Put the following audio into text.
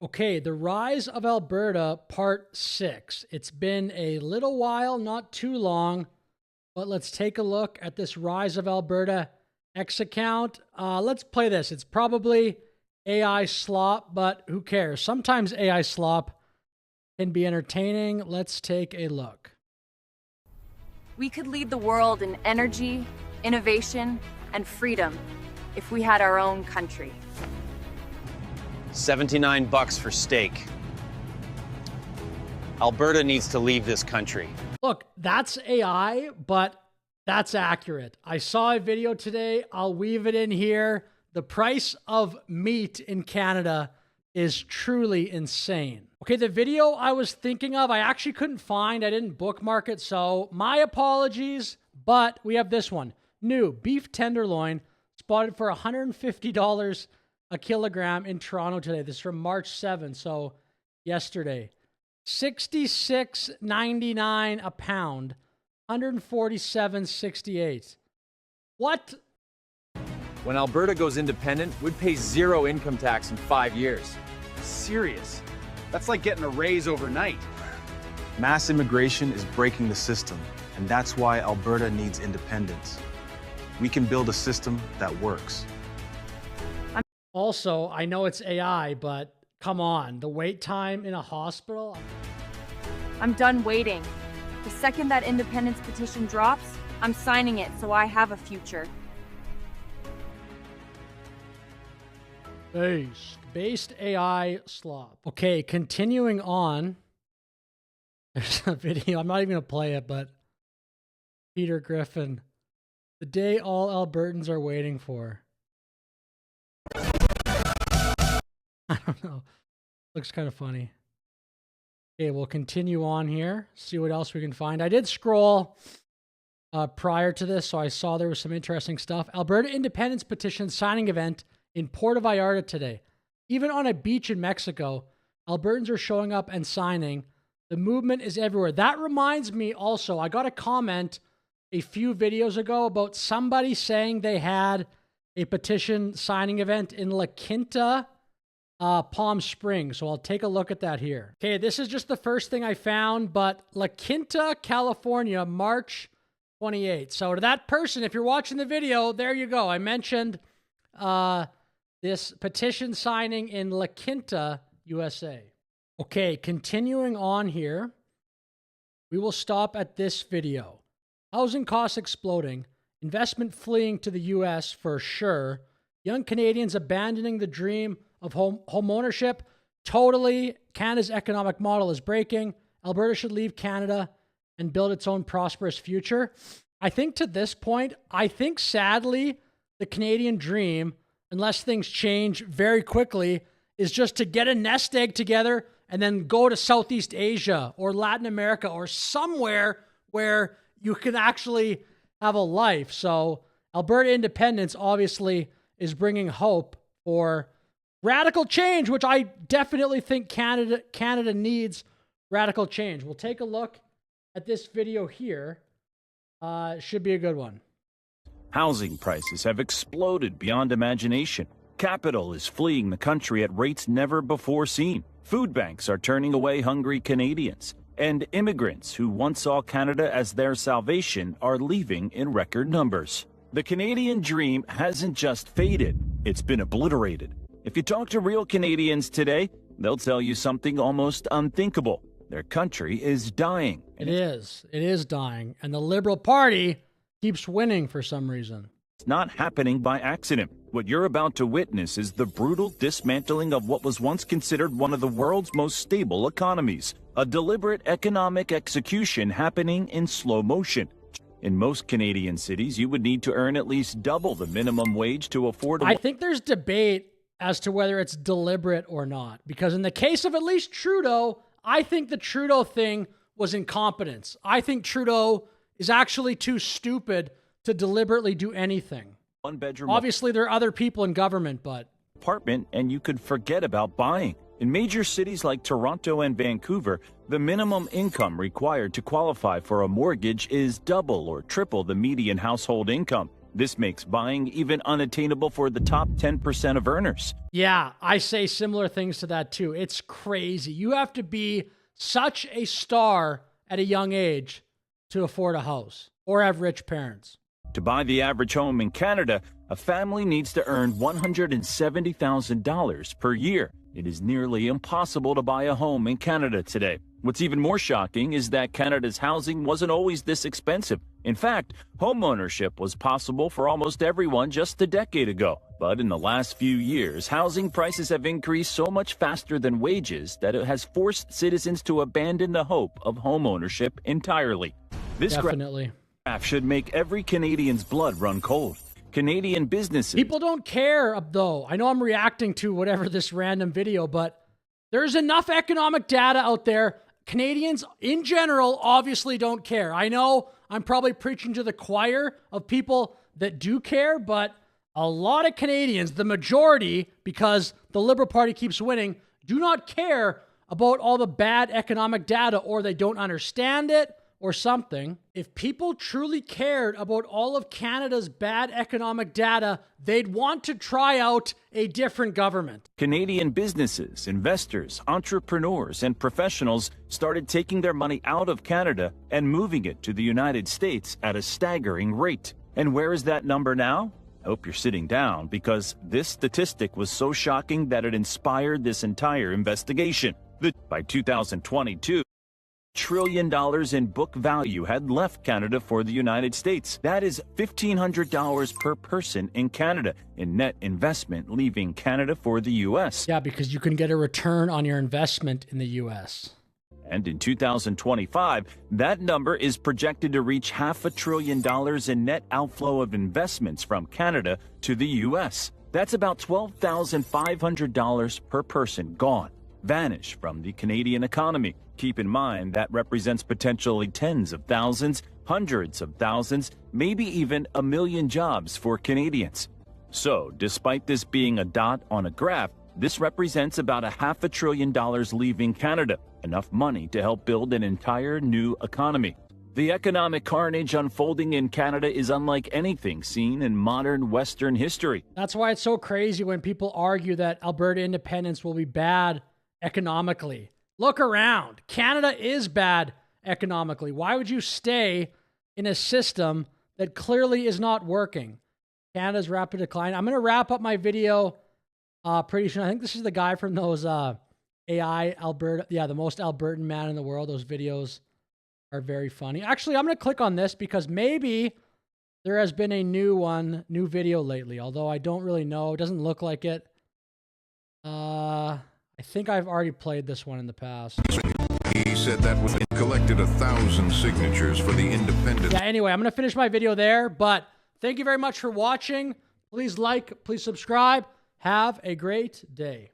Okay, the rise of Alberta, part 6. It's been a little while, not too long, but let's take a look at this rise of Alberta X account. Let's play this. It's probably AI slop, but who cares? Sometimes AI slop can be entertaining. Let's take a look. We could lead the world in energy, innovation, and freedom if we had our own country. $79 for steak. Alberta needs to leave this country. Look, that's AI, but that's accurate. I saw a video today. I'll weave it in here. The price of meat in Canada is truly insane. Okay, the video I was thinking of, I actually couldn't find. I didn't bookmark it, so my apologies. But we have this one. New beef tenderloin spotted for $150 a kilogram in Toronto today. This is from March 7th, so yesterday. $66.99 a pound, $147.68. What? When Alberta goes independent, we'd pay zero income tax in 5 years. Serious? That's like getting a raise overnight. Mass immigration is breaking the system, and that's why Alberta needs independence. We can build a system that works. Also, I know it's AI, but come on, the wait time in a hospital? I'm done waiting. The second that independence petition drops, I'm signing it so I have a future. Based AI slop. Okay, continuing on. There's a video. I'm not even going to play it, but Peter Griffin. The day all Albertans are waiting for. I don't know. Looks kind of funny. Okay, we'll continue on here. See what else we can find. I did scroll prior to this, so I saw there was some interesting stuff. Alberta Independence Petition signing event in Puerto Vallarta today. Even on a beach in Mexico, Albertans are showing up and signing. The movement is everywhere. That reminds me also, I got a comment a few videos ago about somebody saying they had a petition signing event in La Quinta, Palm Springs. So I'll take a look at that here. Okay, this is just the first thing I found, but La Quinta, California, March 28th. So to that person, if you're watching the video, there you go. I mentioned this petition signing in La Quinta, USA. Okay, continuing on here, we will stop at this video. Housing costs exploding, investment fleeing to the US for sure, young Canadians abandoning the dream of home ownership. Totally, Canada's economic model is breaking. Alberta should leave Canada and build its own prosperous future. I think to this point, sadly, the Canadian dream, unless things change very quickly, is just to get a nest egg together and then go to Southeast Asia or Latin America or somewhere where you can actually have a life. So Alberta independence obviously is bringing hope for radical change, which I definitely think Canada needs radical change. We'll take a look at this video here. It should be a good one. Housing prices have exploded beyond imagination. Capital is fleeing the country at rates never before seen. Food banks are turning away hungry Canadians. And immigrants who once saw Canada as their salvation are leaving in record numbers. The Canadian dream hasn't just faded, it's been obliterated. If you talk to real Canadians today, they'll tell you something almost unthinkable. Their country is dying. It is dying. And the Liberal Party keeps winning for some reason. It's not happening by accident. What you're about to witness is the brutal dismantling of what was once considered one of the world's most stable economies. A deliberate economic execution happening in slow motion. In most Canadian cities, you would need to earn at least double the minimum wage to afford. I think there's debate as to whether it's deliberate or not. Because in the case of at least Trudeau, I think the Trudeau thing was incompetence. I think Trudeau is actually too stupid to deliberately do anything. One bedroom. Obviously, there are other people in government, but apartment and you could forget about buying. In major cities like Toronto and Vancouver, the minimum income required to qualify for a mortgage is double or triple the median household income. This makes buying even unattainable for the top 10% of earners. Yeah, I say similar things to that too. It's crazy. You have to be such a star at a young age to afford a house or have rich parents. To buy the average home in Canada, a family needs to earn $170,000 per year. It is nearly impossible to buy a home in Canada today. What's even more shocking is that Canada's housing wasn't always this expensive. In fact, homeownership was possible for almost everyone just a decade ago. But in the last few years, housing prices have increased so much faster than wages that it has forced citizens to abandon the hope of homeownership entirely. This Definitely. graph should make every Canadian's blood run cold. Canadian businesses. People don't care, though. I know I'm reacting to whatever this random video, but there's enough economic data out there. Canadians in general obviously don't care. I know I'm probably preaching to the choir of people that do care, but a lot of Canadians, the majority, because the Liberal Party keeps winning, do not care about all the bad economic data, or they don't understand it or something. If people truly cared about all of Canada's bad economic data, they'd want to try out a different government. Canadian businesses, investors, entrepreneurs, and professionals started taking their money out of Canada and moving it to the United States at a staggering rate. And where is that number now? I hope you're sitting down, because this statistic was so shocking that it inspired this entire investigation. By 2022, $1 trillion in book value had left Canada for the United States. That is $1,500 per person in Canada in net investment leaving Canada for the U.S. Yeah, because you can get a return on your investment in the U.S. And in 2025, that number is projected to reach $500 billion in net outflow of investments from Canada to the U.S. That's about $12,500 per person gone, vanished from the Canadian economy. Keep in mind that represents potentially tens of thousands, hundreds of thousands, maybe even 1 million jobs for Canadians. So, despite this being a dot on a graph, this represents about $500 billion leaving Canada, enough money to help build an entire new economy. The economic carnage unfolding in Canada is unlike anything seen in modern Western history. That's why it's so crazy when people argue that Alberta independence will be bad economically. Look around. Canada is bad economically. Why would you stay in a system that clearly is not working? Canada's rapid decline. I'm going to wrap up my video pretty soon. I think this is the guy from those AI Alberta. Yeah, the most Albertan man in the world. Those videos are very funny. Actually, I'm going to click on this because maybe there has been a new video lately, although I don't really know. It doesn't look like it. I think I've already played this one in the past. He said that was collected 1,000 signatures for the independent. Yeah, anyway, I'm going to finish my video there, but thank you very much for watching. Please like, please subscribe. Have a great day.